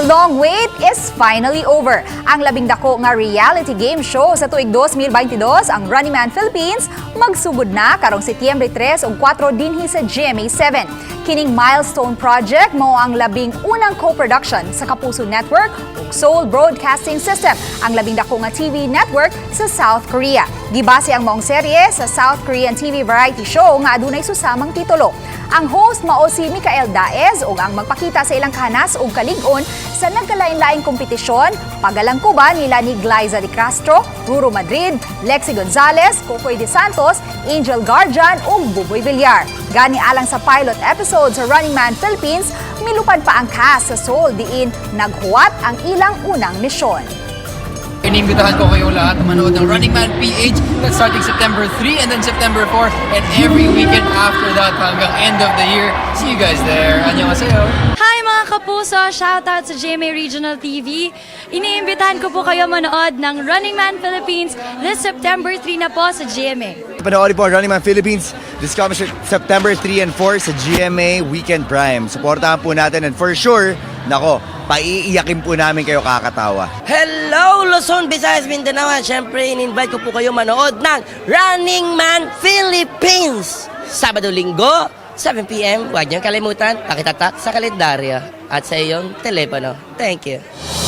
The long wait is finally over. Ang labing-dako nga reality game show sa tuig 2022, ang Running Man Philippines, magsugod na karong Setyembre 3 ug 4 dinhi sa GMA7. Kining milestone project mao ang labing unang co-production sa Kapuso Network ug Seoul Broadcasting System, ang labing-dako nga TV network sa South Korea. Gibase ang maong serye sa South Korean TV variety show nga adunay susamang titulo. Ang host mao si Micael Daez ug ang magpakita sa ilang kahanas ug kalig-on sa nagkalain-laing kompetisyon, pagalangkuban nila ni Glyza de Castro, Ruro Madrid, Lexi Gonzalez, Kokoy de Santos, Angel Guardian ug Buboy Villar. Gani alang sa pilot episode sa Running Man Philippines, milupad pa ang cast sa Seoul diin naghuwat ang ilang unang misyon. Inimbitahan ko kayong lahat na manood ng Running Man PH that's starting September 3 and then September 4 and every weekend after that hanggang end of the year. See you guys there. Annyeonghaseyo. Hi mga Kapuso! Shoutout sa GMA Regional TV. Iniimbitahan ko po kayo manood ng Running Man Philippines this September 3 na po sa GMA. Panoorin po ang Running Man Philippines this coming September 3 and 4 sa GMA Weekend Prime. Supportahan po natin and for sure, nako, paiiyakin po namin kayo kakatawa. Hello Luzon, Visayas, Mindanao. Siyempre, in-invite ko po kayo manood ng Running Man Philippines. Sabado-Linggo, 7 p.m. Huwag niyong kalimutan, pakitatak sa kalendaryo at sa iyong telepono. Thank you.